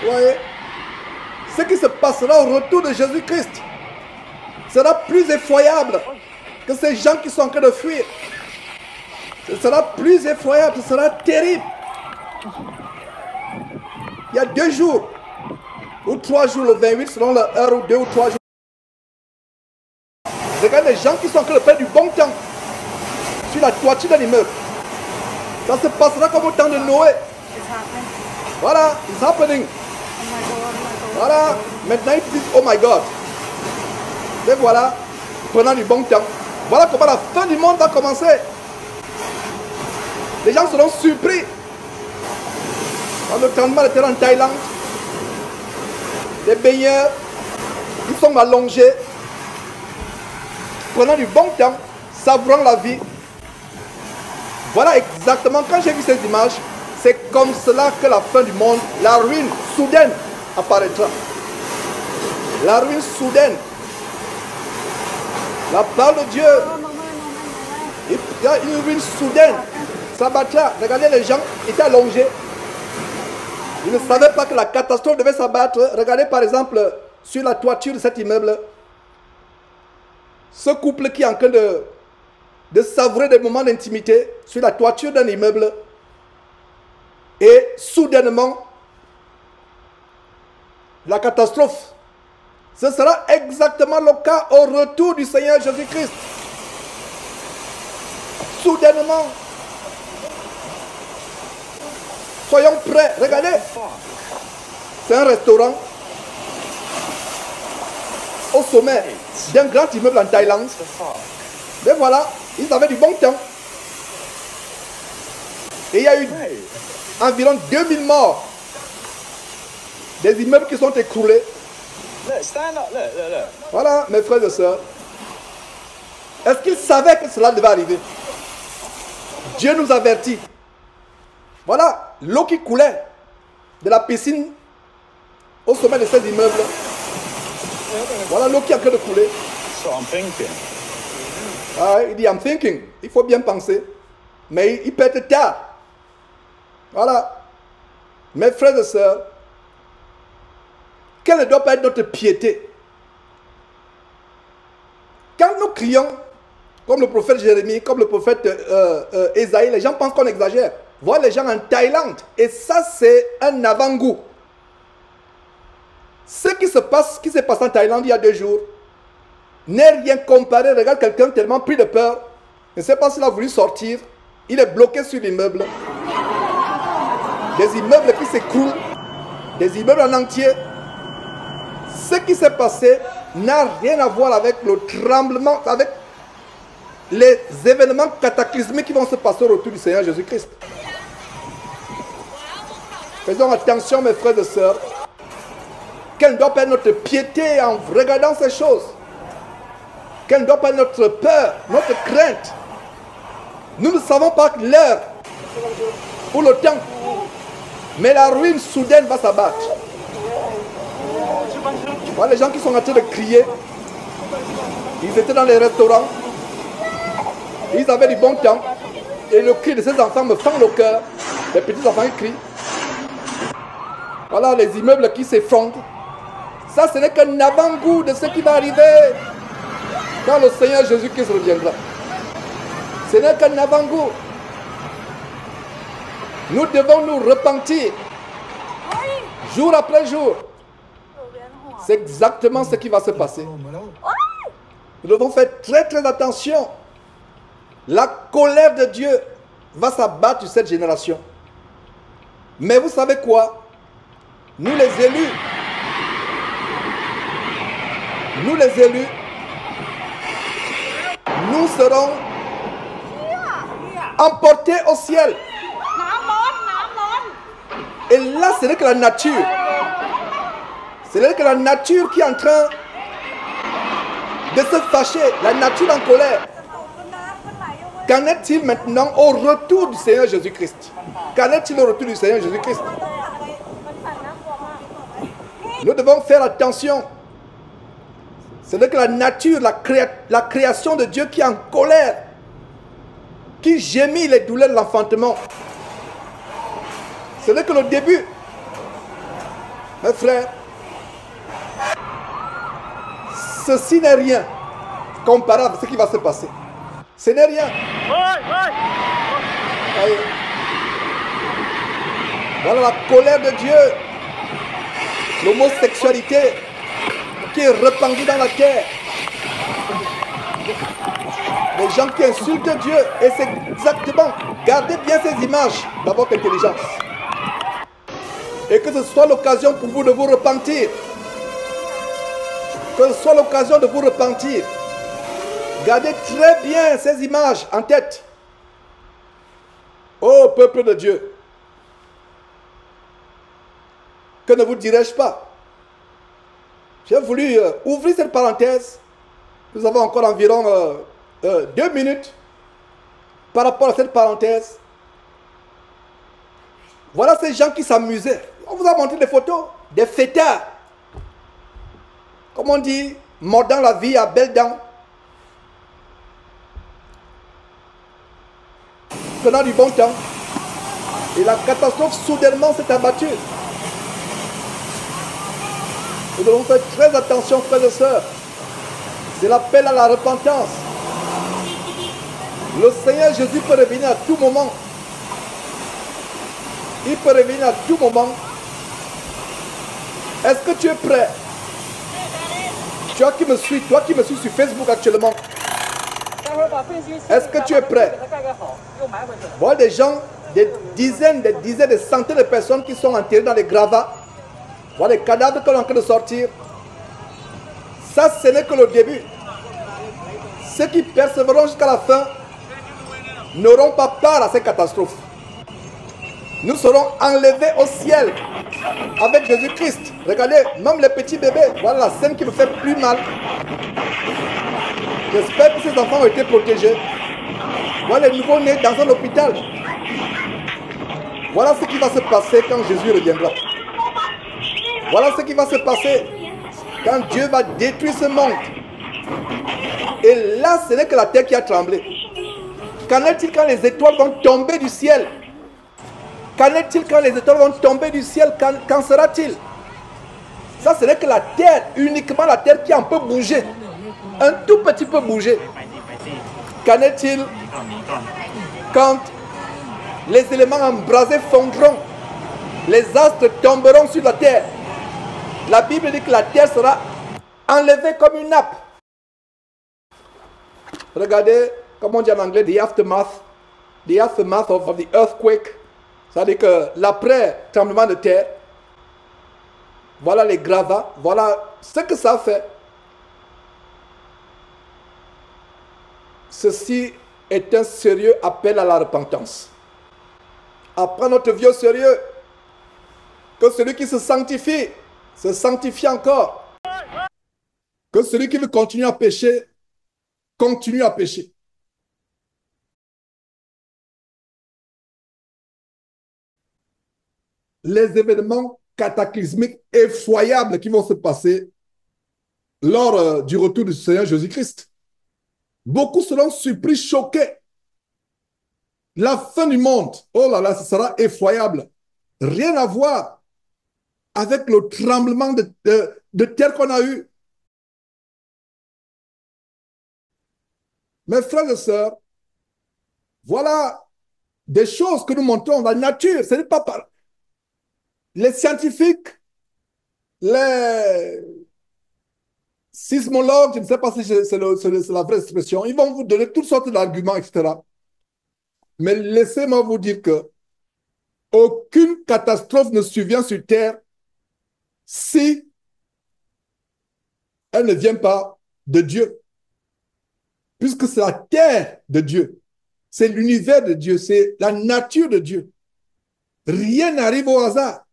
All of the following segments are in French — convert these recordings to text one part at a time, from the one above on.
Vous voyez? Ce qui se passera au retour de Jésus-Christ sera plus effroyable que ces gens qui sont en train de fuir. Ce sera plus effroyable, ce sera terrible. Il y a 2 jours ou 3 jours, le 28, selon l'heure, ou 2 ou 3 jours. Regarde les gens qui sont en train de faire du bon temps sur la toiture d'un immeuble. Ça se passera comme au temps de Noé. Voilà, it's happening. Voilà, maintenant ils disent oh my God. Et voilà, prenant du bon temps. Voilà comment la fin du monde va commencer. Les gens seront surpris. Quand le tremblement de terre en Thaïlande, les baigneurs, ils sont allongés, prenant du bon temps, savourant la vie. Voilà exactement, quand j'ai vu ces images, c'est comme cela que la fin du monde, la ruine soudaine apparaîtra. La ruine soudaine. La parole de Dieu, il y a une ruine soudaine. Ça battra. Regardez, les gens étaient allongés. Ils ne savaient pas que la catastrophe devait s'abattre. Regardez par exemple sur la toiture de cet immeuble. Ce couple qui est en train de savourer des moments d'intimité sur la toiture d'un immeuble. Et soudainement, la catastrophe. Ce sera exactement le cas au retour du Seigneur Jésus-Christ. Soudainement. Soyons prêts. Regardez. C'est un restaurant au sommet d'un grand immeuble en Thaïlande. Mais voilà, ils avaient du bon temps. Et il y a eu environ 2000 morts. Des immeubles qui sont écroulés. Voilà, mes frères et sœurs. Est-ce qu'ils savaient que cela devait arriver? Dieu nous avertit. Voilà, l'eau qui coulait de la piscine au sommet de ces immeubles. Voilà l'eau qui est en train de couler. Ah, il dit, I'm thinking. Il faut bien penser. Mais il peut être tard. Voilà. Mes frères et sœurs, quelle ne doit pas être notre piété? Quand nous crions, comme le prophète Jérémie, comme le prophète Ésaïe, les gens pensent qu'on exagère. Voilà les gens en Thaïlande. Et ça, c'est un avant-goût. Ce qui s'est passé en Thaïlande il y a 2 jours n'est rien comparé. Regarde quelqu'un tellement pris de peur. Je ne sais pas s'il a voulu sortir. Il est bloqué sur l'immeuble. Des immeubles qui s'écroulent. Des immeubles en entier. Ce qui s'est passé n'a rien à voir avec le tremblement, avec les événements cataclysmiques qui vont se passer au retour du Seigneur Jésus-Christ. Faisons attention, mes frères et sœurs. Quelle ne doit pas être notre piété en regardant ces choses? Quelle ne doit pas être notre peur, notre crainte? Nous ne savons pas l'heure ou le temps, mais la ruine soudaine va s'abattre. Voilà les gens qui sont en train de crier. Ils étaient dans les restaurants. Ils avaient du bon temps. Et le cri de ces enfants me fend le cœur. Les petits enfants qui crient. Voilà les immeubles qui s'effondrent. Ça, ce n'est qu'un avant-goût de ce qui va arriver quand le Seigneur Jésus-Christ reviendra. Ce n'est qu'un avant-goût. Nous devons nous repentir jour après jour. C'est exactement ce qui va se passer. Nous devons faire très très attention. La colère de Dieu va s'abattre sur cette génération. Mais vous savez quoi? Nous les élus, nous serons emportés au ciel. Et là, ce n'est que la nature. Ce n'est que la nature qui est en train de se fâcher, la nature en colère. Qu'en est-il maintenant au retour du Seigneur Jésus-Christ? Qu'en est-il au retour du Seigneur Jésus-Christ? Nous devons faire attention. Ce n'est que la nature, la création de Dieu qui est en colère, qui gémit les douleurs de l'enfantement. Ce n'est que le début. Mes frères, ceci n'est rien comparable à ce qui va se passer. Ce n'est rien. Voyez. Voilà la colère de Dieu. L'homosexualité qui est répandue dans la terre. Les gens qui insultent Dieu. Et c'est exactement, gardez bien ces images dans votre intelligence. Et que ce soit l'occasion pour vous de vous repentir. Que ce soit l'occasion de vous repentir. Gardez très bien ces images en tête. Ô peuple de Dieu. Que ne vous dirais-je pas? J'ai voulu ouvrir cette parenthèse. Nous avons encore environ 2 minutes par rapport à cette parenthèse. Voilà ces gens qui s'amusaient. On vous a montré des photos, des fêtards. Comme on dit, mordant la vie à belles dents. Prenant du bon temps. Et la catastrophe soudainement s'est abattue. Nous devons faire très attention, frères et sœurs. C'est l'appel à la repentance. Le Seigneur Jésus peut revenir à tout moment. Il peut revenir à tout moment. Est-ce que tu es prêt? Toi qui me suis sur Facebook actuellement. Est-ce que tu es prêt? Voilà des gens, des dizaines, des centaines de personnes qui sont enterrées dans les gravats. Voilà les cadavres qu'on est en train de sortir. Ça, ce n'est que le début. Ceux qui persévéreront jusqu'à la fin n'auront pas part à ces catastrophes. Nous serons enlevés au ciel avec Jésus-Christ. Regardez, même les petits bébés. Voilà la scène qui me fait plus mal. J'espère que ces enfants ont été protégés. Voilà les nouveaux-nés dans un hôpital. Voilà ce qui va se passer quand Jésus reviendra. Voilà ce qui va se passer quand Dieu va détruire ce monde. Et là, ce n'est que la terre qui a tremblé. Qu'en est-il quand les étoiles vont tomber du ciel? Qu'en est-il quand les étoiles vont tomber du ciel? Qu'en sera-t-il? Ça, ce n'est que la terre, uniquement la terre qui a un peu bougé. Un tout petit peu bougé. Qu'en est-il quand les éléments embrasés fondront? Les astres tomberont sur la terre. La Bible dit que la terre sera enlevée comme une nappe. Regardez, comme on dit en anglais, the aftermath of the earthquake. C'est-à-dire que l'après tremblement de terre, voilà les gravats, voilà ce que ça fait. Ceci est un sérieux appel à la repentance. Apprends notre vie au sérieux. Que celui qui se sanctifie encore. Que celui qui veut continuer à pécher, continue à pécher. Les événements cataclysmiques effroyables qui vont se passer lors du retour du Seigneur Jésus-Christ. Beaucoup seront surpris, choqués. La fin du monde, oh là là, ce sera effroyable. Rien à voir avec le tremblement de terre qu'on a eu. Mes frères et sœurs, voilà des choses que nous montrons dans la nature. Ce n'est pas par... Les scientifiques, les sismologues, je ne sais pas si c'est la vraie expression, ils vont vous donner toutes sortes d'arguments, etc. Mais laissez-moi vous dire que aucune catastrophe ne survient sur Terre si elle ne vient pas de Dieu. Puisque c'est la terre de Dieu, c'est l'univers de Dieu, c'est la nature de Dieu. Rien n'arrive au hasard.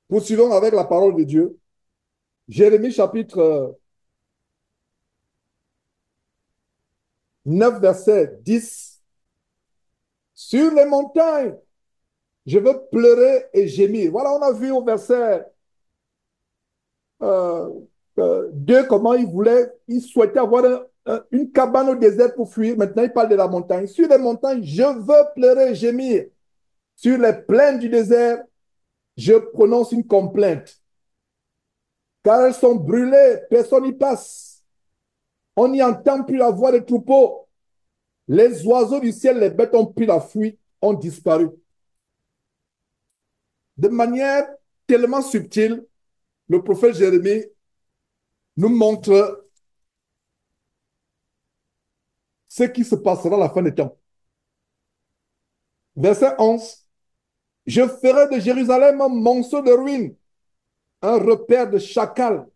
Poursuivons avec la parole de Dieu. Jérémie chapitre 9, verset 10. Sur les montagnes, je veux pleurer et gémir. Voilà, on a vu au verset 2 comment il souhaitait avoir une cabane au désert pour fuir. Maintenant, il parle de la montagne. Sur les montagnes, je veux pleurer et gémir. Sur les plaines du désert, Je prononce une complainte. Car elles sont brûlées, personne n'y passe. On n'y entend plus la voix des troupeaux. Les oiseaux du ciel, les bêtes ont pris la fuite, ont disparu. De manière tellement subtile, le prophète Jérémie nous montre ce qui se passera à la fin des temps. Verset 11. Je ferai de Jérusalem un monceau de ruines, un repère de chacals,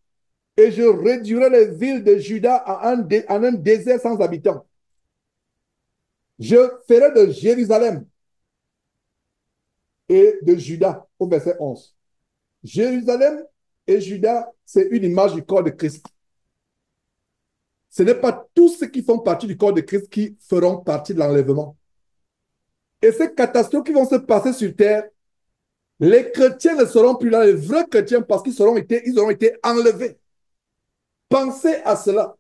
et je réduirai les villes de Juda à un désert sans habitants. Je ferai de Jérusalem et de Juda, au verset 11. Jérusalem et Juda, c'est une image du corps de Christ. Ce n'est pas tous ceux qui font partie du corps de Christ qui feront partie de l'enlèvement. Et ces catastrophes qui vont se passer sur terre, les chrétiens ne seront plus là, les vrais chrétiens, parce qu'ils auront été enlevés. Pensez à cela.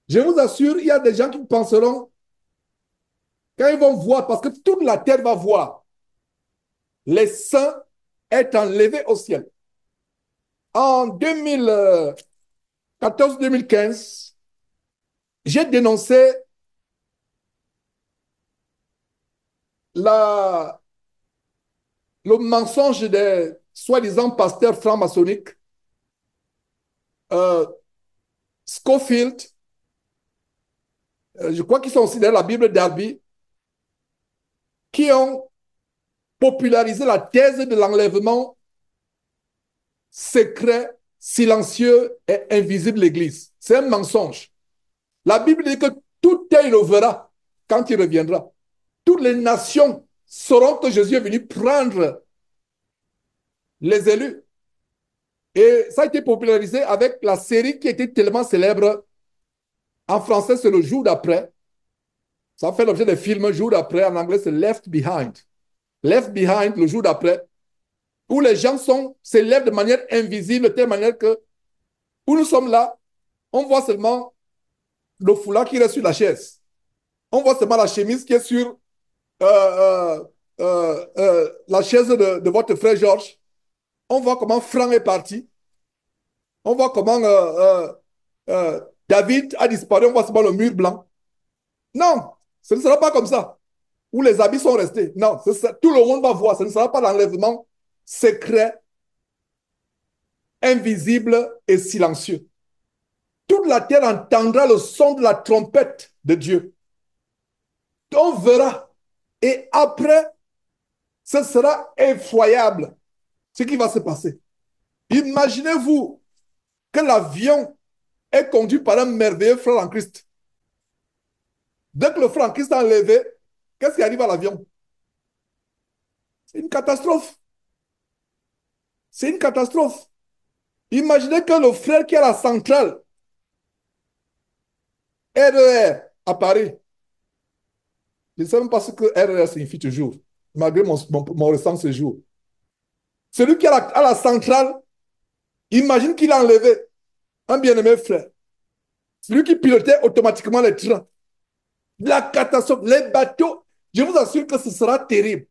Je vous assure, il y a des gens qui penseront, quand ils vont voir, parce que toute la terre va voir, les saints être enlevés au ciel. En 2014-2015, j'ai dénoncé le mensonge des soi-disant pasteurs francs-maçonniques, Scofield, je crois qu'ils sont aussi dans la Bible d'Arby, qui ont popularisé la thèse de l'enlèvement secret, silencieux et invisible de l'Église. C'est un mensonge. La Bible dit que tout œil le verra quand il reviendra. Toutes les nations sauront que Jésus est venu prendre les élus. Et ça a été popularisé avec la série qui était tellement célèbre. En français, c'est Le Jour d'après. Ça fait l'objet des films Jour d'après. En anglais, c'est Left Behind. Left Behind, le jour d'après, où les gens s'élèvent de manière invisible, de telle manière que, où nous sommes là, on voit seulement le foulard qui reste sur la chaise. On voit seulement la chemise qui est sur la chaise de votre frère Georges. On voit comment Franck est parti. On voit comment David a disparu. On voit seulement le mur blanc. Non, ce ne sera pas comme ça. Où les habits sont restés. Non, tout le monde va voir. Ce ne sera pas l'enlèvement secret, invisible et silencieux. Toute la terre entendra le son de la trompette de Dieu. On verra. Et après, ce sera effroyable ce qui va se passer. Imaginez-vous que l'avion est conduit par un merveilleux frère en Christ. Dès que le frère en Christ est enlevé, qu'est-ce qui arrive à l'avion? C'est une catastrophe. C'est une catastrophe. Imaginez que le frère qui est à la centrale, RER, à Paris, je ne sais même pas ce que RER signifie toujours, malgré mon ressent ce jour. Celui qui est à la centrale, imagine qu'il a enlevé un bien-aimé frère. Celui qui pilotait automatiquement les trains. La catastrophe, les bateaux, je vous assure que ce sera terrible.